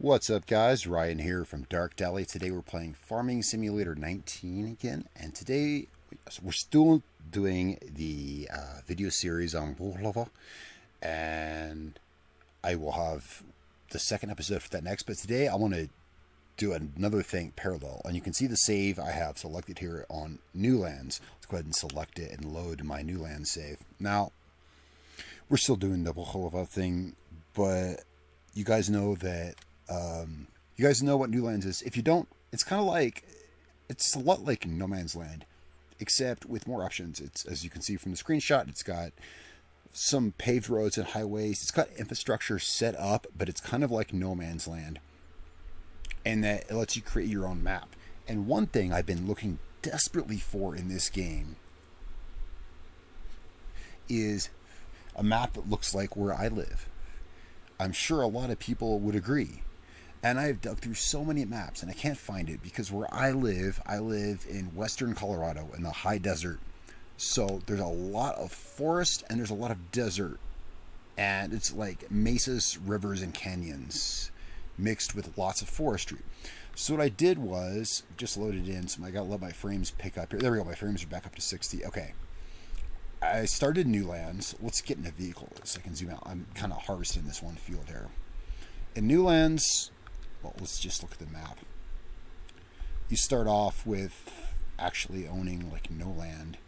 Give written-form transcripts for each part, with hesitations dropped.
What's up, guys? Ryan here from Dark Deli. Today we're playing Farming Simulator 19 again, and today we're still doing the video series on Buhlova, and I will have the second episode for that next. But today I want to do another thing parallel, and you can see the save I have selected here on New Lands. Let's go ahead and select it and load my New Lands save. Now we're still doing the Buhlova thing, but you guys know that. You guys know what New Lands is. If you don't, it's kind of like, it's a lot like No Man's Land, except with more options. It's, as you can see from the screenshot, it's got some paved roads and highways. It's got infrastructure set up, but it's kind of like No Man's Land, and that it lets you create your own map. And one thing I've been looking desperately for in this game is a map that looks like where I live. I'm sure a lot of people would agree. And I've dug through so many maps and I can't find it, because where I live in western Colorado in the high desert. So there's a lot of forest and there's a lot of desert. And it's like mesas, rivers, and canyons mixed with lots of forestry. So what I did was just loaded in. So I got to let my frames pick up here. There we go. My frames are back up to 60. Okay. I started New Lands. Let's get in a vehicle so I can zoom out. I'm kind of harvesting this one field here. In New Lands, well, let's just look at the map. You start off with actually owning like no land,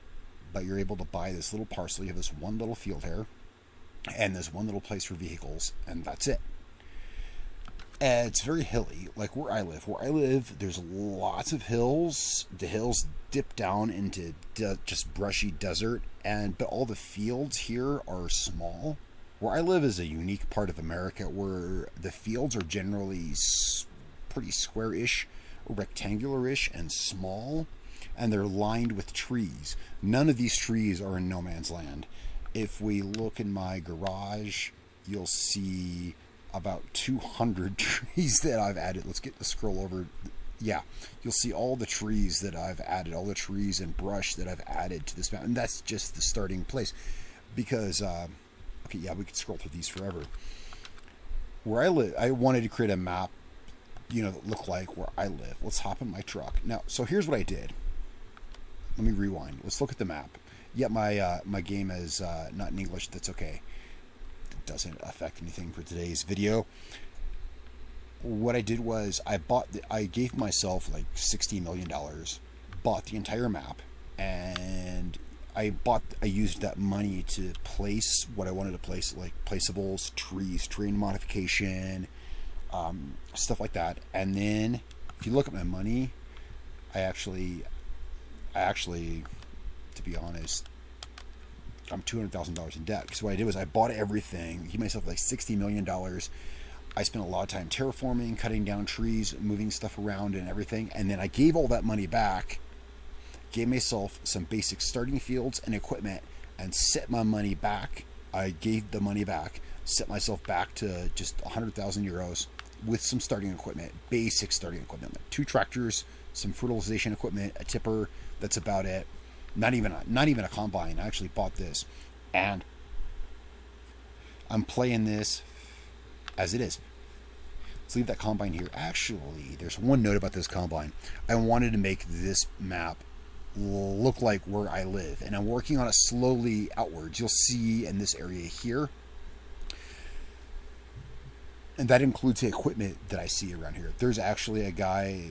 but you're able to buy this little parcel. You have this one little field here, and there's one little place for vehicles, and that's it. And it's very hilly, like where I live. Where I live, there's lots of hills. The hills dip down into just brushy desert, but all the fields here are small. Where I live is a unique part of America where the fields are generally pretty square-ish, rectangular-ish, and small, and they're lined with trees. None of these trees are in No Man's Land. If we look in my garage, you'll see about 200 trees that I've added. Let's get the scroll over. Yeah, you'll see all the trees that I've added, all the trees and brush that I've added to this map, and that's just the starting place. Because, okay, yeah, we could scroll through these forever. Where I live, I wanted to create a map, you know, that looked like where I live. Let's hop in my truck. Now, so here's what I did. Let me rewind. Let's look at the map. Yeah, my game is not in English. That's okay. It doesn't affect anything for today's video. What I did was I gave myself like $60 million, bought the entire map, and I used that money to place what I wanted to place, like placeables, trees, terrain modification, stuff like that. And then if you look at my money, I actually, to be honest, I'm $200,000 in debt. So what I did was I bought everything, gave myself like $60 million. I spent a lot of time terraforming, cutting down trees, moving stuff around and everything. And then I gave all that money back, gave myself some basic starting fields and equipment, and set my money back. I gave the money back, set myself back to just 100,000 euros with some starting equipment, basic starting equipment, like 2 tractors, some fertilization equipment, a tipper. That's about it. Not even a combine. I actually bought this, and I'm playing this as it is. Let's leave that combine here. Actually, there's one note about this combine. I wanted to make this map look like where I live, and I'm working on it slowly outwards. You'll see in this area here, and that includes the equipment that I see around here. There's actually a guy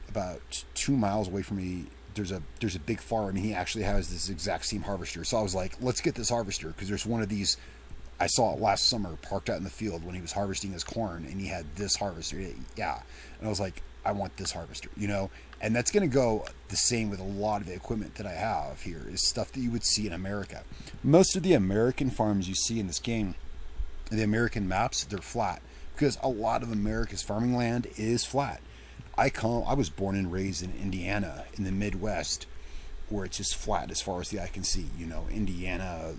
about 2 miles away from me. There's a big farm, and he actually has this exact same harvester. So I was like, let's get this harvester, because there's one of these. I saw it last summer parked out in the field when he was harvesting his corn, and he had this harvester. Yeah. And I was like, I want this harvester, you know? And that's going to go the same with a lot of the equipment that I have here, is stuff that you would see in America. Most of the American farms you see in this game, the American maps, they're flat, because a lot of America's farming land is flat. I was born and raised in Indiana, in the Midwest, where it's just flat as far as the eye can see. You know, Indiana,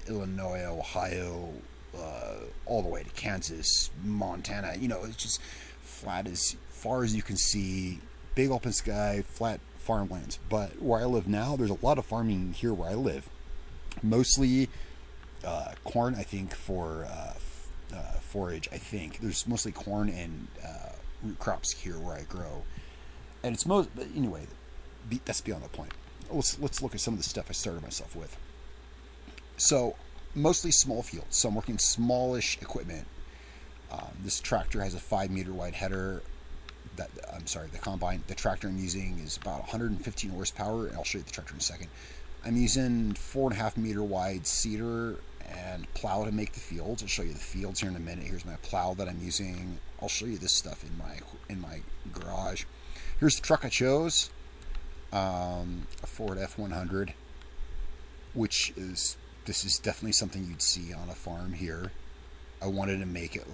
Illinois, Ohio, all the way to Kansas, Montana. You know, it's just flat as far as you can see, big open sky, flat farmlands. But where I live now, there's a lot of farming here where I live. Mostly corn, I think, for forage. I think there's mostly corn and root crops here where I grow, and it's most. But anyway, that's beyond the point. Let's look at some of the stuff I started myself with. So mostly small fields. So I'm working smallish equipment. This tractor has a 5-meter wide header. The combine. The tractor I'm using is about 115 horsepower, and I'll show you the tractor in a second. I'm using 4.5-meter wide seeder and plow to make the fields. I'll show you the fields here in a minute. Here's my plow that I'm using. I'll show you this stuff in my garage. Here's the truck I chose, a Ford F100, this is definitely something you'd see on a farm here. I wanted to make it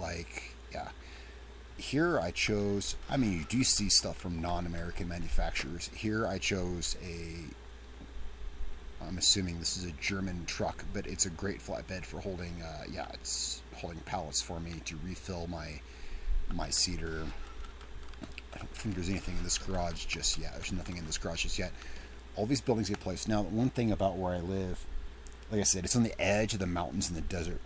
here I chose, I mean, you do see stuff from non-American manufacturers. Here I chose I'm assuming this is a German truck, but it's a great flatbed for holding, it's holding pallets for me to refill my cedar. I don't think there's anything in this garage just yet. There's nothing in this garage just yet. All these buildings get placed. Now, one thing about where I live, like I said, it's on the edge of the mountains in the desert.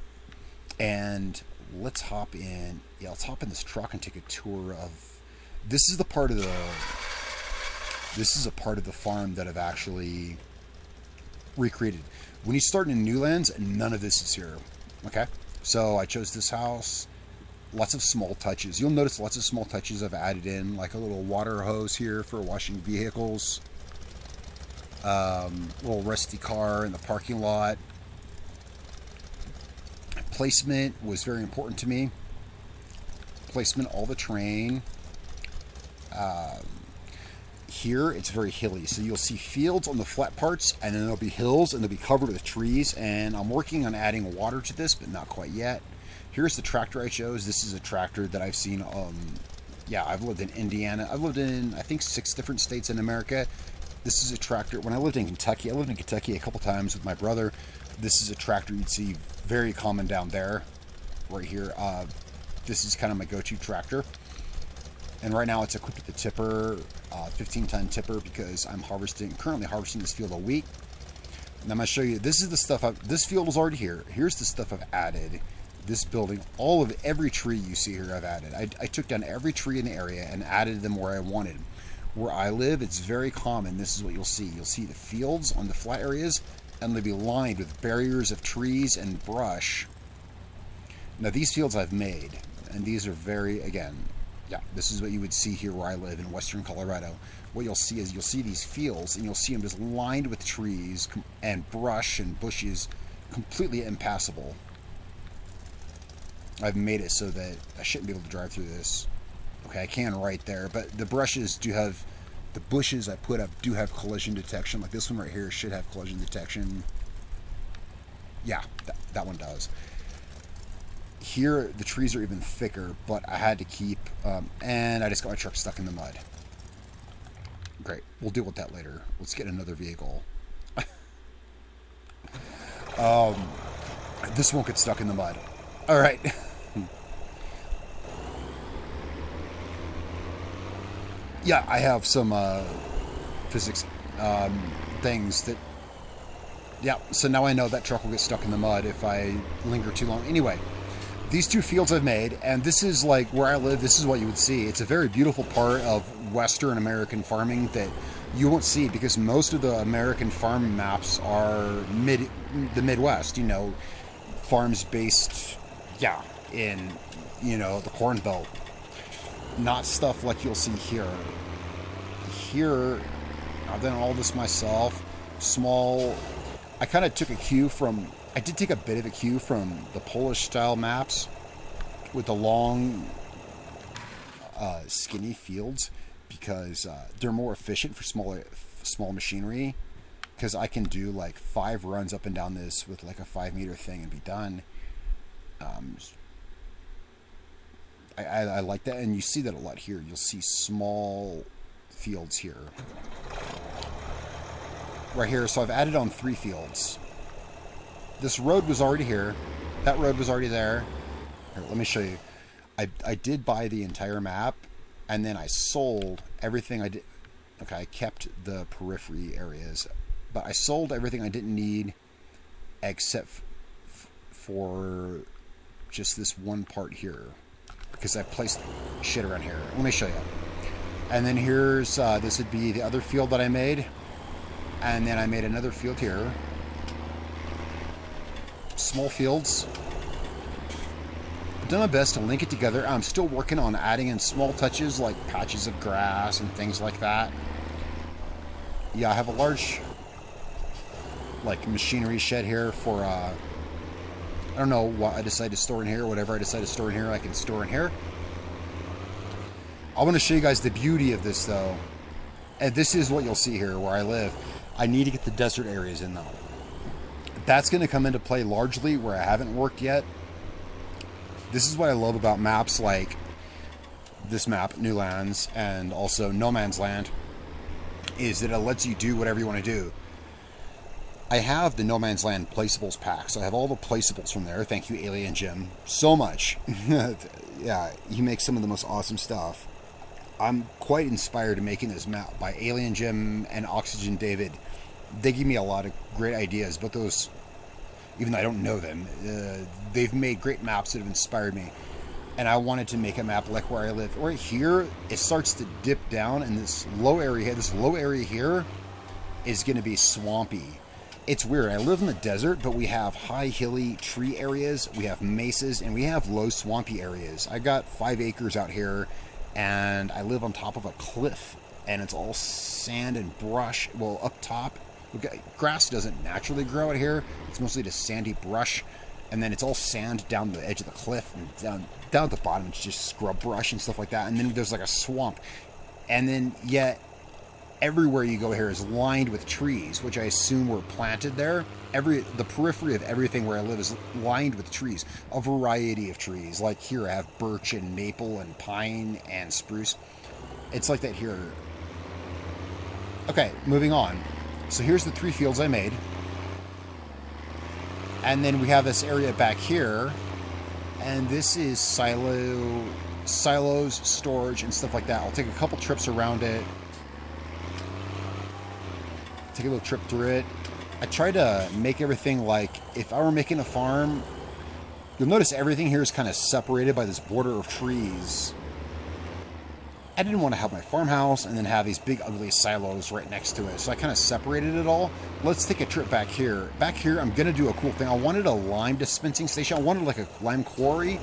And let's hop in. Yeah, let's hop in this truck and take a tour of. This is a part of the farm that I've actually recreated. When you start in new lands, none of this is here. Okay, so I chose this house. Lots of small touches. You'll notice lots of small touches I've added in, like a little water hose here for washing vehicles. Little rusty car in the parking lot. Placement was very important to me. Placement, all the terrain. Here it's very hilly, so you'll see fields on the flat parts, and then there'll be hills, and they'll be covered with trees. And I'm working on adding water to this, but not quite yet. Here's the tractor I chose. This is a tractor that I've seen. I've lived in Indiana. I've lived in, I think, 6 different states in America. This is a tractor. When I lived in Kentucky, a couple times with my brother. This is a tractor you'd see very common down there, right here. This is kind of my go-to tractor. And right now it's equipped with a tipper, 15-ton tipper, because I'm currently harvesting this field of wheat. And I'm going to show you, this is the stuff, this field is already here. Here's the stuff I've added. This building, every tree you see here I've added. I took down every tree in the area and added them where I wanted. Where I live, it's very common. This is what you'll see. You'll see the fields on the flat areas, and they'll be lined with barriers of trees and brush. Now these fields I've made, and these are this is what you would see here where I live in western Colorado. What you'll see is these fields, and you'll see them just lined with trees and brush and bushes, completely impassable. I've made it so that I shouldn't be able to drive through this. Okay, I can right there, but the bushes I put up do have collision detection. Like this one right here should have collision detection. Yeah, that one does. Here, the trees are even thicker, but I had to keep, and I just got my truck stuck in the mud. Great, we'll deal with that later. Let's get another vehicle. This won't get stuck in the mud. All right. Yeah, I have some physics things that. Yeah, so now I know that truck will get stuck in the mud if I linger too long. Anyway, these 2 fields I've made, and this is like where I live. This is what you would see. It's a very beautiful part of Western American farming that you won't see because most of the American farm maps are the Midwest. You know, farms based, in the Corn Belt. Not stuff like you'll see here. Here, I've done all this myself. Small. I kind of took a cue from. I did take a bit of a cue from the Polish style maps with the long, skinny fields because they're more efficient for small machinery. Because I can do like 5 runs up and down this with like a 5-meter thing and be done. I like that, and you see that a lot here. You'll see small fields here. Right here, so I've added on 3 fields. This road was already here. That road was already there. Here, let me show you. I did buy the entire map, and then I sold everything I did. Okay, I kept the periphery areas, but I sold everything I didn't need except for just this one part here because I placed shit around here. Let me show you. And then here's, this would be the other field that I made. And then I made another field here. Small fields. I've done my best to link it together. I'm still working on adding in small touches like patches of grass and things like that. Yeah, I have a large like machinery shed here for I don't know what I decide to store in here. Whatever I decide to store in here, I can store in here. I want to show you guys the beauty of this though. And this is what you'll see here where I live. I need to get the desert areas in though. That's going to come into play largely where I haven't worked yet. This is what I love about maps like this map, New Lands, and also No Man's Land, is that it lets you do whatever you want to do. I have the No Man's Land placeables pack, so I have all the placeables from there. Thank you, Alien Jim, so much. Yeah, he makes some of the most awesome stuff. I'm quite inspired to making this map by Alien Jim and Oxygen David. They give me a lot of great ideas, but those, even though I don't know them, they've made great maps that have inspired me. And I wanted to make a map like where I live. Right here, it starts to dip down, and this low area here is going to be swampy. It's weird. I live in the desert, but we have high hilly tree areas, we have mesas, and we have low swampy areas. I got 5 acres out here, and I live on top of a cliff, and it's all sand and brush. Well, up top, grass doesn't naturally grow out here. It's mostly just sandy brush, and then it's all sand down the edge of the cliff, and down at the bottom it's just scrub brush and stuff like that. And then there's like a swamp, and then yet everywhere you go here is lined with trees, which I assume were planted there. The periphery of everything where I live is lined with trees, a variety of trees. Like here I have birch and maple and pine and spruce. It's like that here. Okay, moving on. So here's the 3 fields I made. And then we have this area back here. And this is silos, storage, and stuff like that. I'll take a couple trips around it. Take a little trip through it. I try to make everything like, if I were making a farm, you'll notice everything here is kind of separated by this border of trees. I didn't want to have my farmhouse and then have these big ugly silos right next to it, so I kind of separated it all. Let's take a trip back here. Back here, I'm going to do a cool thing. I wanted a lime dispensing station. I wanted like a lime quarry.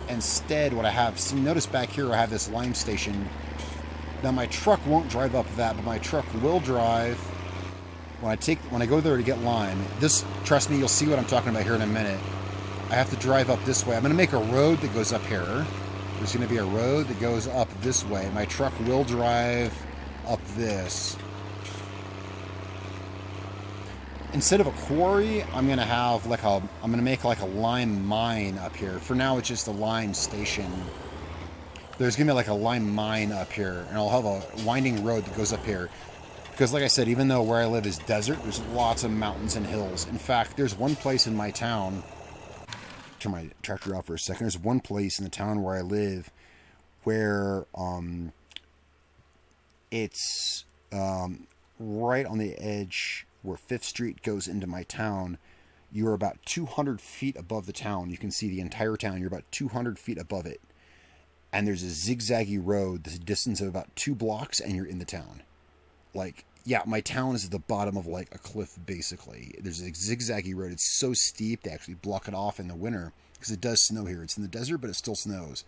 Instead, what I have, see, notice back here I have this lime station. Now my truck won't drive up that, but my truck will drive when I go there to get lime. This, trust me, you'll see what I'm talking about here in a minute. I have to drive up this way. I'm going to make a road that goes up here. There's going to be a road that goes up this way. My truck will drive up this. Instead of a quarry, I'm going to have like I'm going to make like a lime mine up here. For now, it's just a lime station. There's going to be like a lime mine up here, and I'll have a winding road that goes up here. Because like I said, even though where I live is desert, there's lots of mountains and hills. In fact, there's one place in my town, turn my tractor off for a second, there's one place in the town where I live where it's right on the edge where 5th Street goes into my town. You're about 200 feet above the town. You can see the entire town. You're about 200 feet above it. And there's a zigzaggy road, the distance of about 2 blocks, and you're in the town. Like, yeah, my town is at the bottom of like a cliff, basically. There's a zigzaggy road. It's so steep they actually block it off in the winter because it does snow here. It's in the desert, but it still snows.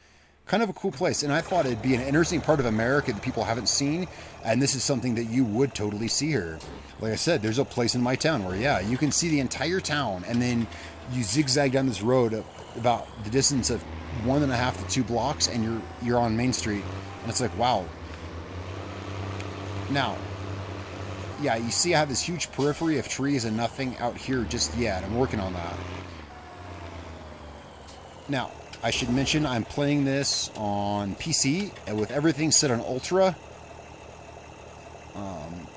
Kind of a cool place. And I thought it'd be an interesting part of America that people haven't seen. And this is something that you would totally see here. Like I said, there's a place in my town where, yeah, you can see the entire town. And then you zigzag down this road about the distance of 1.5 to 2 blocks, and you're on Main Street. And it's like, wow. Now, yeah, you see I have this huge periphery of trees and nothing out here just yet. I'm working on that. Now, I should mention I'm playing this on PC and with everything set on Ultra.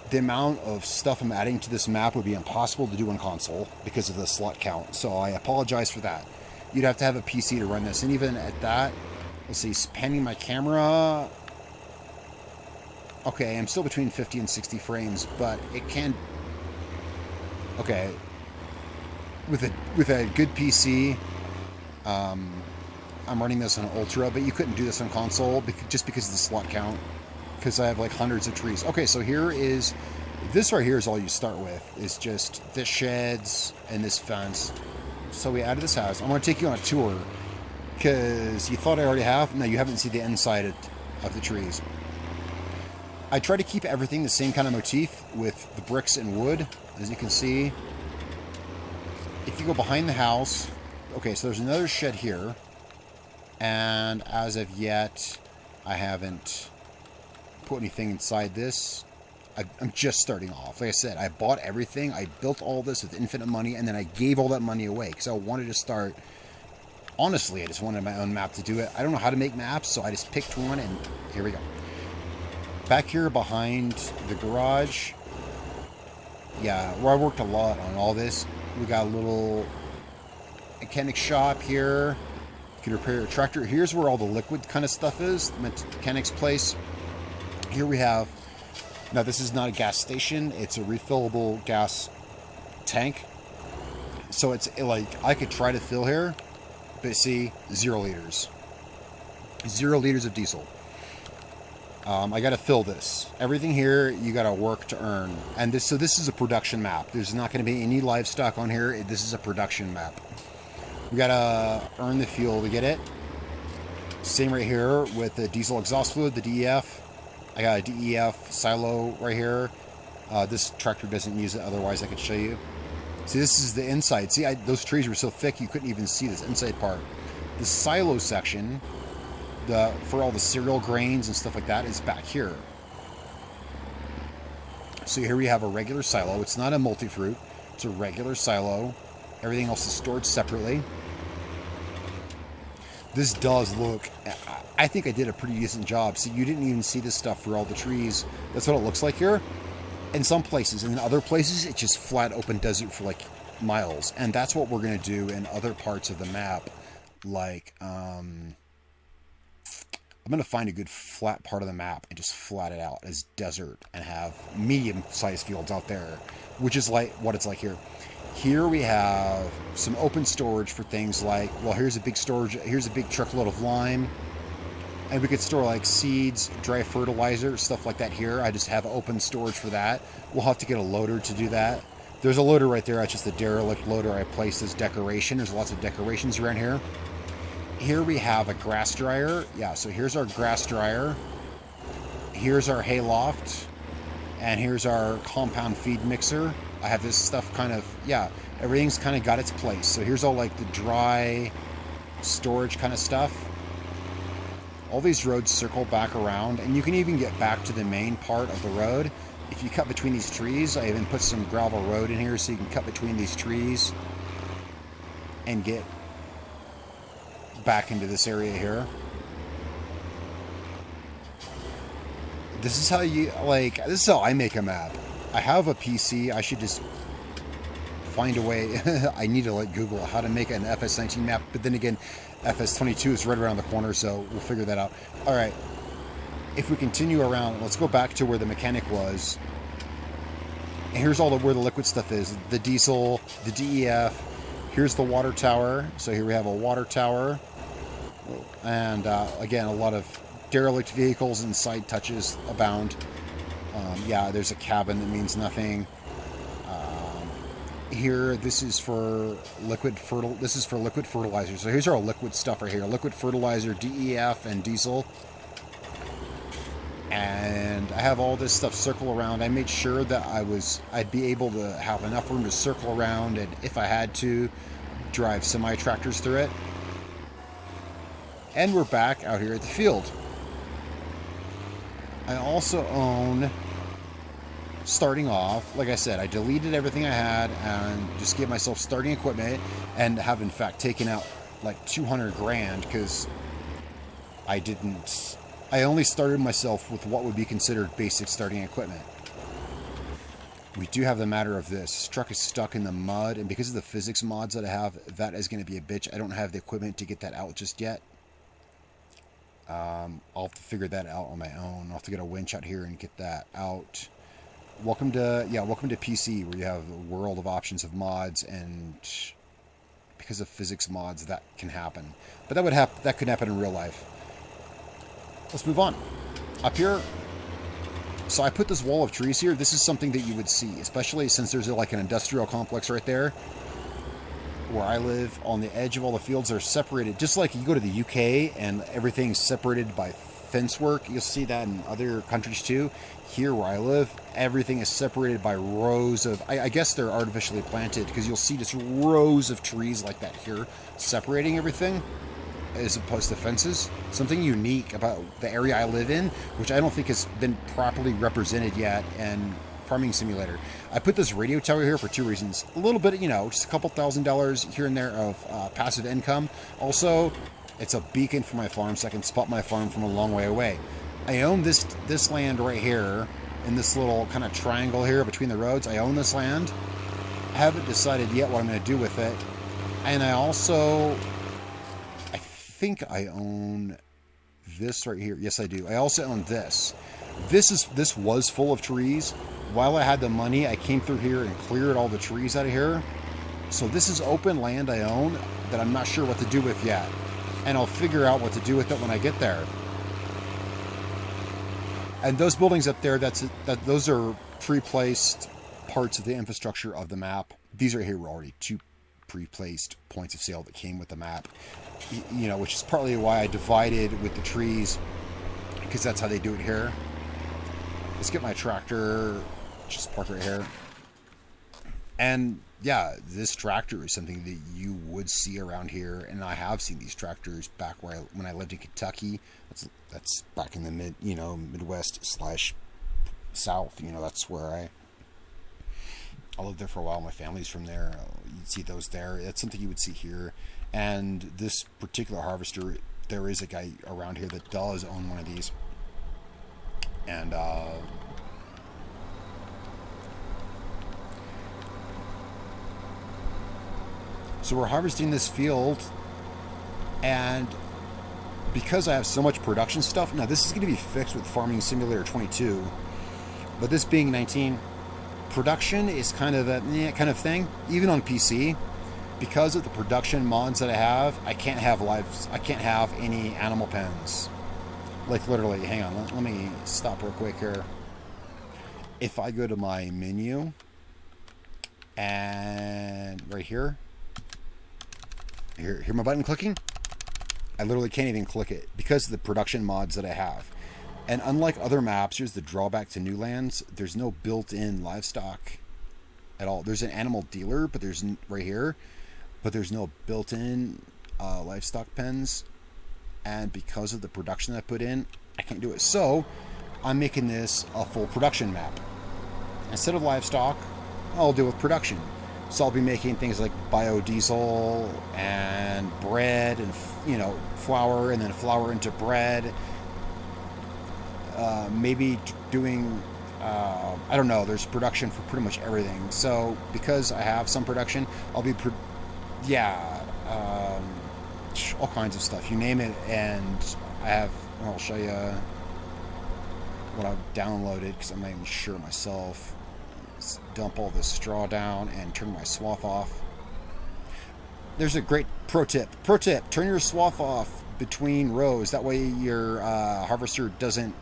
The amount of stuff I'm adding to this map would be impossible to do on console because of the slot count. So I apologize for that. You'd have to have a PC to run this. And even at that, let's see, panning my camera. Okay, I'm still between 50 and 60 frames, but it can... Okay. With a good PC, I'm running this on Ultra, but you couldn't do this on console just because of the slot count, because I have like hundreds of trees. Okay, so this right here is all you start with, is just this sheds and this fence. So we added this house. I'm going to take you on a tour, because you thought I already have. No, you haven't seen the inside of the trees. I try to keep everything the same kind of motif with the bricks and wood, as you can see. If you go behind the house, okay, so there's another shed here. And as of yet, I haven't put anything inside this. I'm just starting off. Like I said, I bought everything. I built all this with infinite money, and then I gave all that money away because I wanted to start. Honestly, I just wanted my own map to do it. I don't know how to make maps, so I just picked one, and here we go. Back here behind the garage, yeah, where I worked a lot on all this, we got a little mechanic shop here. You can repair your tractor. Here's where all the liquid kind of stuff is, the mechanic's place. Here we have, now this is not a gas station, it's a refillable gas tank. So it's like, I could try to fill here, but see, 0 liters. 0 liters of diesel. I got to fill this. Everything here, you got to work to earn. And so this is a production map. There's not going to be any livestock on here. This is a production map. We got to earn the fuel to get it. Same right here with the diesel exhaust fluid, the DEF. I got a DEF silo right here. This tractor doesn't use it, otherwise I could show you. See, this is the inside. See, those trees were so thick you couldn't even see this inside part. The silo section, for all the cereal grains and stuff like that, is back here. So here we have a regular silo. It's not a multi-fruit. It's a regular silo. Everything else is stored separately. This does look, I think I did a pretty decent job. See, you didn't even see this stuff for all the trees. That's what it looks like here. In some places, and in other places, it's just flat open desert for like miles. And that's what we're going to do in other parts of the map. Like, I'm going to find a good flat part of the map and just flat it out as desert and have medium-sized fields out there, which is like what it's like here. Here we have some open storage for things like, well, here's a big storage, here's a big truckload of lime, and we could store like seeds, dry fertilizer, stuff like that here. I just have open storage for that. We'll have to get a loader to do that. There's a loader right there. That's just a derelict loader I placed as decoration. There's lots of decorations around here. Here we have a grass dryer. Yeah, so here's our grass dryer. Here's our hay loft. And here's our compound feed mixer. I have this stuff kind of, yeah, everything's kind of got its place. So here's all like the dry storage kind of stuff. All these roads circle back around, and you can even get back to the main part of the road. If you cut between these trees, I even put some gravel road in here so you can cut between these trees and get back into this area here. This is how you, like, this is how I make a map. I have a PC. I should just find a way. I need to like Google how to make an FS19 map, but then again, FS22 is right around the corner, so we'll figure that out. All right. If we continue around, let's go back to where the mechanic was. And here's all where the liquid stuff is. The diesel, the DEF. Here's the water tower. So here we have a water tower. And again, a lot of derelict vehicles and side touches abound. Yeah, there's a cabin that means nothing. Here, this is for liquid fertilizer. So here's our liquid stuff right here: liquid fertilizer, DEF, and diesel. And I have all this stuff circle around. I made sure that I'd be able to have enough room to circle around, and if I had to, drive semi tractors through it. And we're back out here at the field. I also own, starting off, like I said, I deleted everything I had and just gave myself starting equipment, and have in fact taken out like 200 grand because I only started myself with what would be considered basic starting equipment. We do have the matter of this truck is stuck in the mud, and because of the physics mods that I have, that is going to be a bitch. I don't have the equipment to get that out just yet. I'll have to figure that out on my own. I'll have to get a winch out here and get that out. Welcome to PC, where you have a world of options of mods and because of physics mods that can happen. But that could happen in real life. Let's move on. Up here, so I put this wall of trees here. This is something that you would see, especially since there's like an industrial complex right there. Where I live, on the edge of all the fields are separated, just like you go to the UK and everything's separated by fence work. You'll see that in other countries too. Here where I live, everything is separated by rows of, I guess they're artificially planted, because you'll see just rows of trees like that here separating everything as opposed to fences. Something unique about the area I live in, which I don't think has been properly represented yet in Farming Simulator. I put this radio tower here for two reasons. A little bit, just a couple $1,000s here and there of passive income. Also, it's a beacon for my farm, so I can spot my farm from a long way away. I own this land right here, in this little kind of triangle here between the roads. I own this land. I haven't decided yet what I'm going to do with it. And I think I own this right here. Yes, I do. I also own this. This was full of trees. While I had the money, I came through here and cleared all the trees out of here. So this is open land I own that I'm not sure what to do with yet. And I'll figure out what to do with it when I get there. And those buildings up there, those are pre-placed parts of the infrastructure of the map. These right here were already two pre-placed points of sale that came with the map. Which is partly why I divided with the trees, because that's how they do it here. Let's get my tractor, just park right here. And yeah, this tractor is something that you would see around here, and I have seen these tractors back when I lived in Kentucky. That's back in the Midwest / South. That's where I lived there for a while. My family's from there. You'd see those there. That's something you would see here. And this particular harvester, there is a guy around here that does own one of these. And so we're harvesting this field, and because I have so much production stuff, now this is going to be fixed with Farming Simulator 22, but this being 19, production is kind of a kind of thing, even on PC. Because of the production mods that I have, I can't have any animal pens. Like literally, hang on, let me stop real quick here. If I go to my menu, and right here, hear my button clicking? I literally can't even click it because of the production mods that I have. And unlike other maps, here's the drawback to New Lands, there's no built-in livestock at all. There's an animal dealer, but there's right here, but there's no built-in livestock pens. And because of the production I put in, I can't do it. So I'm making this a full production map. Instead of livestock, I'll deal with production. So I'll be making things like biodiesel and bread and flour, and then flour into bread. Maybe doing I don't know. There's production for pretty much everything. So because I have some production, I'll be all kinds of stuff, you name it. And I'll show you what I've downloaded, because I'm not even sure myself. Let's dump all this straw down and turn my swath off. There's a great pro tip. Turn your swath off between rows. That way your harvester doesn't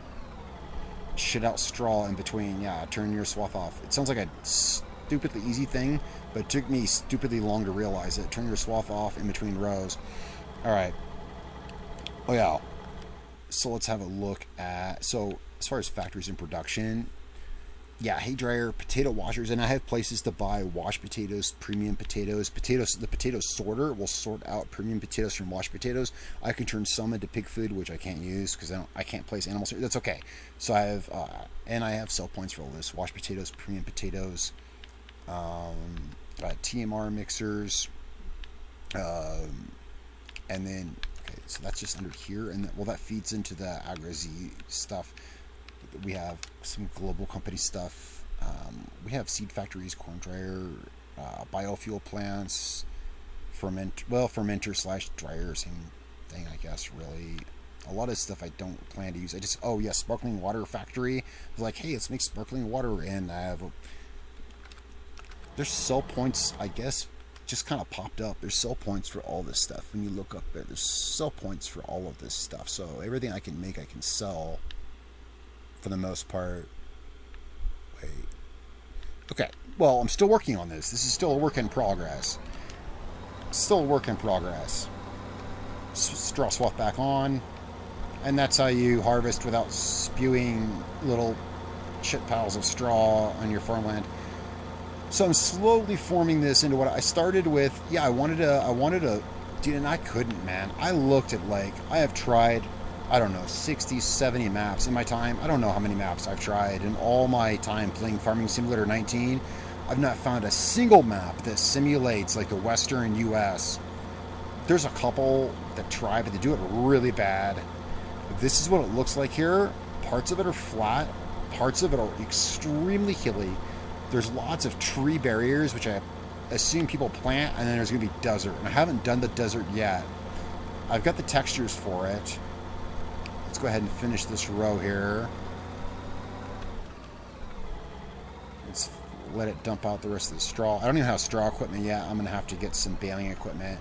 shit out straw in between. Yeah, turn your swath off. It sounds like a stupidly easy thing, but it took me stupidly long to realize it. Turn your swath off in between rows. Alright. Oh yeah. So let's have a look at, so as far as factories in production, yeah, hay dryer, potato washers, and I have places to buy washed potatoes, premium potatoes. The potato sorter will sort out premium potatoes from washed potatoes. I can turn some into pig food, which I can't use because I can't place animals. That's okay. So I have and I have sell points for all this: washed potatoes, premium potatoes, TMR mixers, and then okay, so that's just under here, and that feeds into the AgroZ stuff. We have some global company stuff. We have seed factories, corn dryer, biofuel plants, fermenter / dryer, same thing, I guess, really. A lot of stuff I don't plan to use. Sparkling water factory. I was like, hey, let's make sparkling water, and I have there's sell points, I guess, just kind of popped up. There's sell points for all this stuff. When you look up there, there's sell points for all of this stuff. So everything I can make, I can sell for the most part. Wait. Okay. Well, I'm still working on this. This is still a work in progress. Still a work in progress. Straw swath back on. And that's how you harvest without spewing little shit piles of straw on your farmland. So I'm slowly forming this into what I started with. Yeah, I wanted to, dude, and I couldn't, man. I looked at, like, I have tried, I don't know, 60, 70 maps in my time. I don't know how many maps I've tried in all my time playing Farming Simulator 19. I've not found a single map that simulates, like, the Western U.S. There's a couple that try, but they do it really bad. This is what it looks like here. Parts of it are flat. Parts of it are extremely hilly. There's lots of tree barriers, which I assume people plant, and then there's going to be desert. And I haven't done the desert yet. I've got the textures for it. Let's go ahead and finish this row here. Let's let it dump out the rest of the straw. I don't even have straw equipment yet. I'm going to have to get some baling equipment.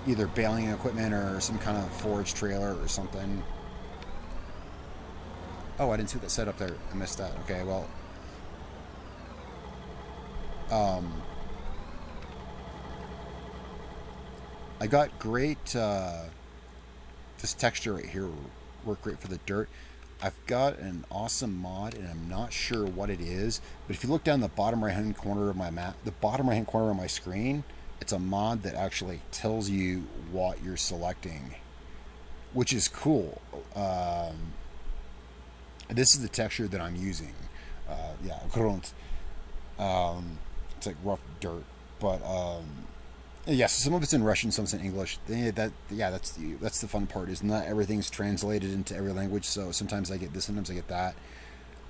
Either baling equipment or some kind of forage trailer or something. Oh, I didn't see that set up there. I missed that. Okay, well... I got great, this texture right here worked great for the dirt. I've got an awesome mod, and I'm not sure what it is, but if you look down the bottom right hand corner of my map, the bottom right hand corner of my screen, it's a mod that actually tells you what you're selecting, which is cool. This is the texture that I'm using. Yeah, grunt. It's like rough dirt, but yes, some of it's in Russian, some of it's in English. That's the fun part, is not everything's translated into every language. So sometimes I get this, sometimes I get that.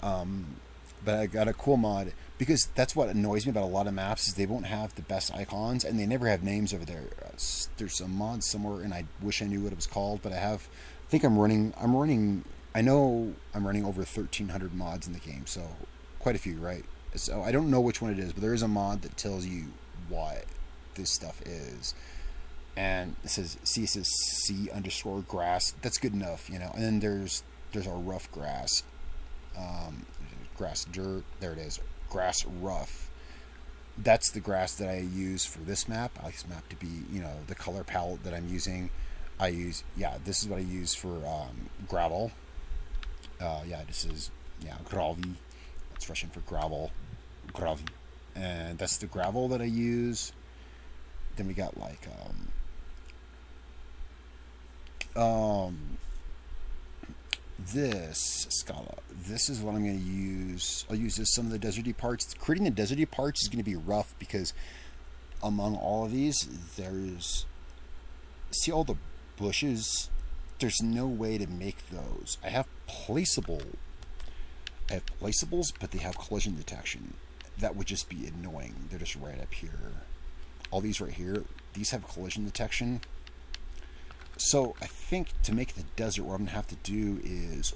But I got a cool mod, because that's what annoys me about a lot of maps, is they won't have the best icons, and they never have names over there. There's a mod somewhere, and I wish I knew what it was called, but I think I'm running. I know I'm running over 1,300 mods in the game, so quite a few, right? So I don't know which one it is, but there is a mod that tells you what this stuff is. And it says C_grass. That's good enough, you know. And then there's our rough grass. Grass dirt. There it is. Grass rough. That's the grass that I use for this map. I like this map to be, you know, the color palette that I'm using. This is what I use for gravel. This is, gravi. It's Russian for gravel. Gravi. And that's the gravel that I use. Then we got like this Scala. This is what I'm going to use. I'll use this, some of the deserty parts. Creating the deserty parts is going to be rough, because among all of these, see all the bushes? There's no way to make those. I have placeables, but they have collision detection. That would just be annoying. They're just right up here. All these right here, these have collision detection. So I think to make the desert, what I'm gonna have to do is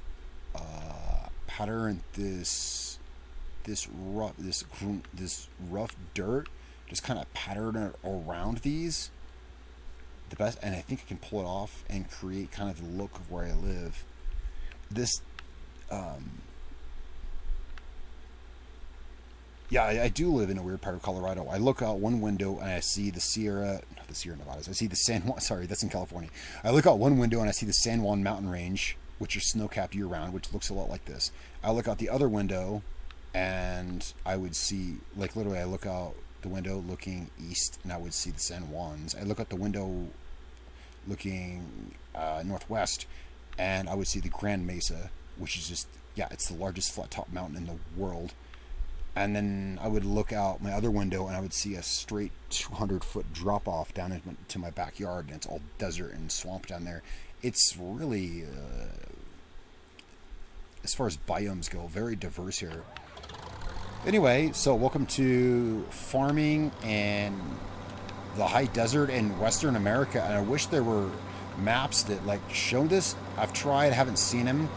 pattern this rough dirt, just kind of pattern it around these. The best, and I think I can pull it off and create kind of the look of where I live. This, I do live in a weird part of Colorado. I look out one window and I see the Sierra Nevadas. I see the San Juan. Sorry, that's in California. I look out one window and I see the San Juan mountain range, which is snow-capped year-round, which looks a lot like this. I look out the other window, and I would see, like, literally, I look out the window looking east, and I would see the San Juans. I look out the window looking northwest, and I would see the Grand Mesa, which is just, it's the largest flat-top mountain in the world. And then I would look out my other window, and I would see a straight 200-foot drop-off down into my backyard, and it's all desert and swamp down there. It's really, as far as biomes go, very diverse here. Anyway, so welcome to farming in the high desert in Western America, and I wish there were maps that like show this. I've tried, haven't seen them.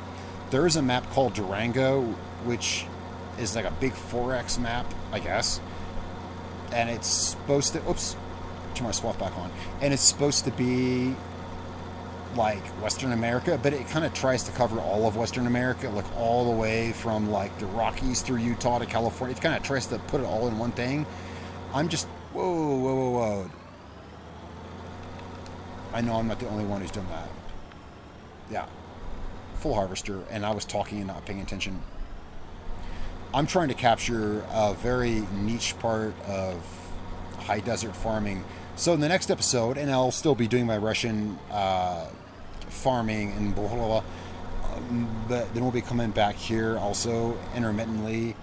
There is a map called Durango, which is like a big 4X map, I guess, and it's supposed to. Oops, turn my swath back on. And it's supposed to be like Western America, but it kind of tries to cover all of Western America, like all the way from like the Rockies through Utah to California. It kind of tries to put it all in one thing. I'm just, whoa. I know I'm not the only one who's done that. Yeah. Full harvester, and I was talking and not paying attention. I'm trying to capture a very niche part of high desert farming. So in the next episode, and I'll still be doing my Russian farming and blah, blah, blah, but then we'll be coming back here also intermittently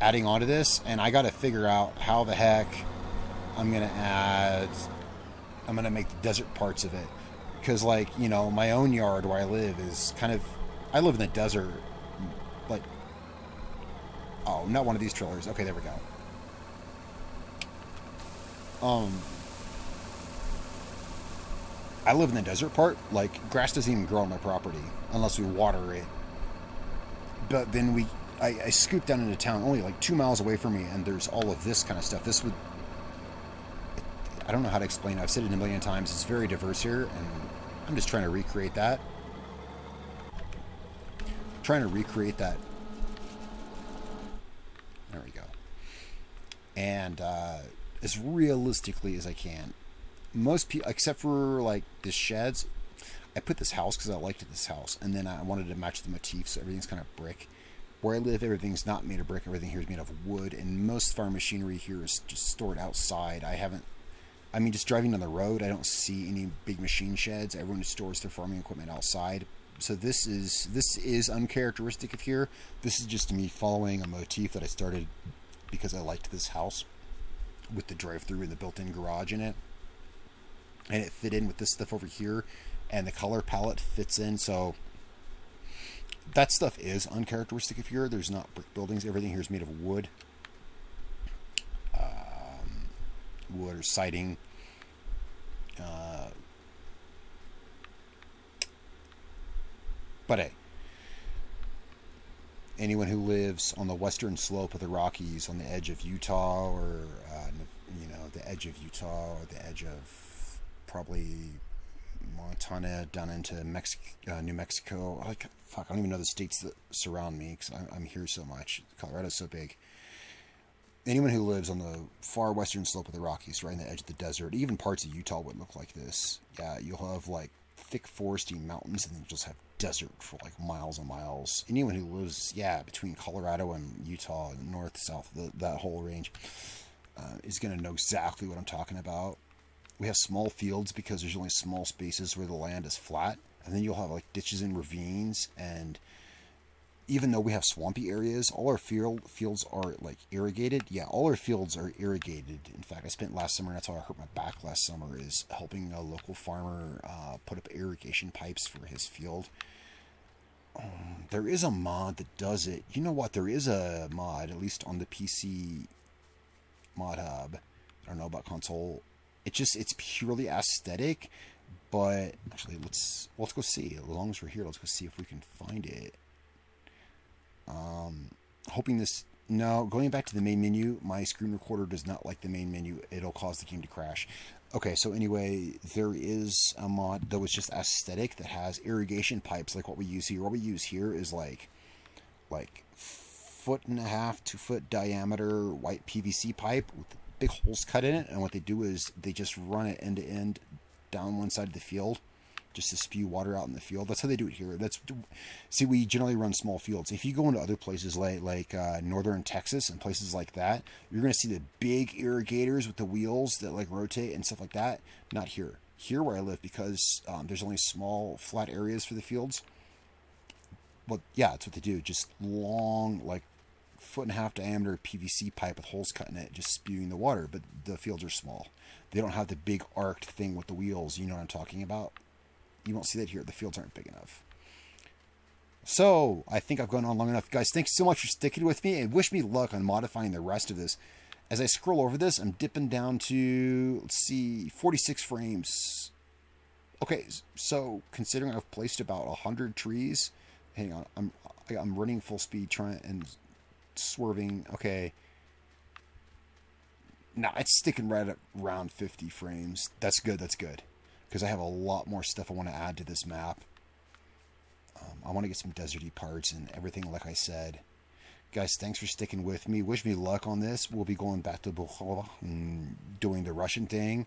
adding on to this, and I got to figure out how the heck I'm going to make the desert parts of it. Because, like, you know, my own yard where I live is kind of, I live in the desert, like, oh, not one of these trailers. Okay, there we go. I live in the desert part. Like, grass doesn't even grow on my property unless we water it. But then I scoop down into town only like 2 miles away from me, and there's all of this kind of stuff. This would, I don't know how to explain it. I've said it a million times. It's very diverse here, and I'm just trying to recreate that. There we go. And as realistically as I can. Most people, except for like the sheds, I put this house because I liked this house, and then I wanted to match the motif, so everything's kind of brick. Where I live, everything's not made of brick. Everything here is made of wood, and most farm machinery here is just stored outside. Just driving down the road, I don't see any big machine sheds. Everyone stores their farming equipment outside. So this is uncharacteristic of here. This is just me following a motif that I started because I liked this house with the drive-through and the built-in garage in it. And it fit in with this stuff over here, and the color palette fits in. So that stuff is uncharacteristic of here. There's not brick buildings. Everything here is made of wood. Wood or siding. But hey, anyone who lives on the western slope of the Rockies, on the edge of Utah, or the edge of Utah, or the edge of probably Montana down into New Mexico. I don't even know the states that surround me because I'm here so much. Colorado's so big. Anyone who lives on the far western slope of the Rockies, right on the edge of the desert, even parts of Utah would look like this. Yeah, you'll have like thick foresty mountains, and then you'll just have desert for like miles and miles. Anyone who lives, between Colorado and Utah, north, south, that whole range, is going to know exactly what I'm talking about. We have small fields because there's only small spaces where the land is flat, and then you'll have like ditches and ravines. And even though we have swampy areas, all our fields are like irrigated. Yeah, all our fields are irrigated. In fact, I spent last summer, and that's how I hurt my back last summer, is helping a local farmer put up irrigation pipes for his field. There is a mod that does it. You know what? There is a mod, at least on the PC mod hub. I don't know about console. It's purely aesthetic, but actually let's go see. As long as we're here, let's go see if we can find it. Hoping this, no, going back to the main menu, my screen recorder does not like the main menu. It'll cause the game to crash. Okay, so anyway, there is a mod that was just aesthetic that has irrigation pipes like what we use here. What we use here is like 1.5 to 2 foot diameter white PVC pipe with big holes cut in it, and what they do is they just run it end to end down one side of the field just to spew water out in the field. That's how they do it here. See, we generally run small fields. If you go into other places like northern Texas and places like that, you're going to see the big irrigators with the wheels that like rotate and stuff like that. Not here. Here where I live, because there's only small flat areas for the fields. Well, yeah, that's what they do. Just long, like 1.5 foot diameter PVC pipe with holes cut in it, just spewing the water. But the fields are small. They don't have the big arced thing with the wheels. You know what I'm talking about? You won't see that here. The fields aren't big enough. So, I think I've gone on long enough. Guys, thanks so much for sticking with me, and wish me luck on modifying the rest of this. As I scroll over this, I'm dipping down to, let's see, 46 frames. Okay, so considering I've placed about 100 trees, hang on, I'm running full speed, trying and swerving. Okay, Nah, it's sticking right at around 50 frames. That's good. That's good. Because I have a lot more stuff I want to add to this map. I want to get some deserty parts and everything, like I said. Guys, thanks for sticking with me. Wish me luck on this. We'll be going back to Bukhara and doing the Russian thing.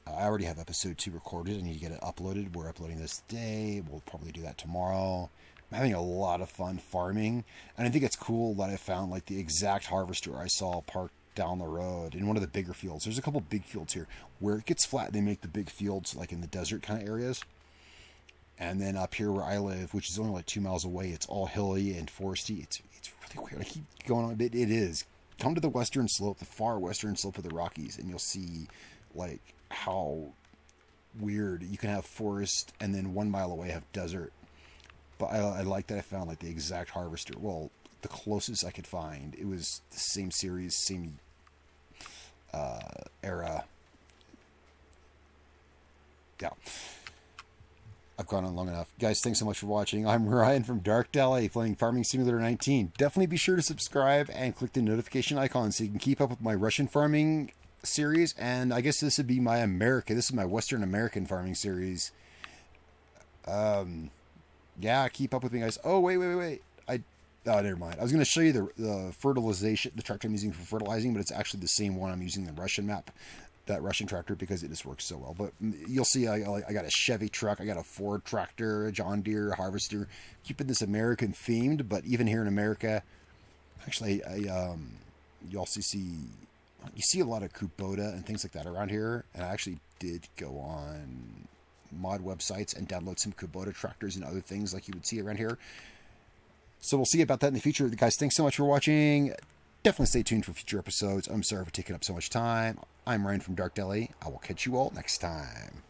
I already have episode 2 recorded. I need to get it uploaded. We're uploading this today. We'll probably do that tomorrow. I'm having a lot of fun farming. And I think it's cool that I found like the exact harvester I saw parked down the road in one of the bigger fields. There's a couple big fields here. Where it gets flat, they make the big fields like in the desert kind of areas. And then up here where I live, which is only like 2 miles away, it's all hilly and foresty. It's really weird. I keep going on. It is. Come to the western slope, the far western slope of the Rockies, and you'll see like how weird you can have forest and then 1 mile away have desert. But I like that I found like the exact harvester. Well, the closest I could find. It was the same series, same era. Yeah. I've gone on long enough. Guys, thanks so much for watching. I'm Ryan from Dark Delhi playing Farming Simulator 19. Definitely be sure to subscribe and click the notification icon so you can keep up with my Russian farming series. And I guess this would be my This is my Western American farming series. Yeah, keep up with me, guys. Oh, wait. Oh, never mind. I was going to show you the fertilization, the tractor I'm using for fertilizing, but it's actually the same one I'm using the Russian map. That Russian tractor, because it just works so well. But you'll see I got a Chevy truck, I got a Ford tractor, a John Deere harvester, keeping this American themed. But even here in America, actually, you also see a lot of Kubota and things like that around here. And I actually did go on mod websites and download some Kubota tractors and other things like you would see around here. So we'll see about that in the future. Guys, thanks so much for watching. Definitely stay tuned for future episodes. I'm sorry for taking up so much time. I'm Ryan from Dark Delhi. I will catch you all next time.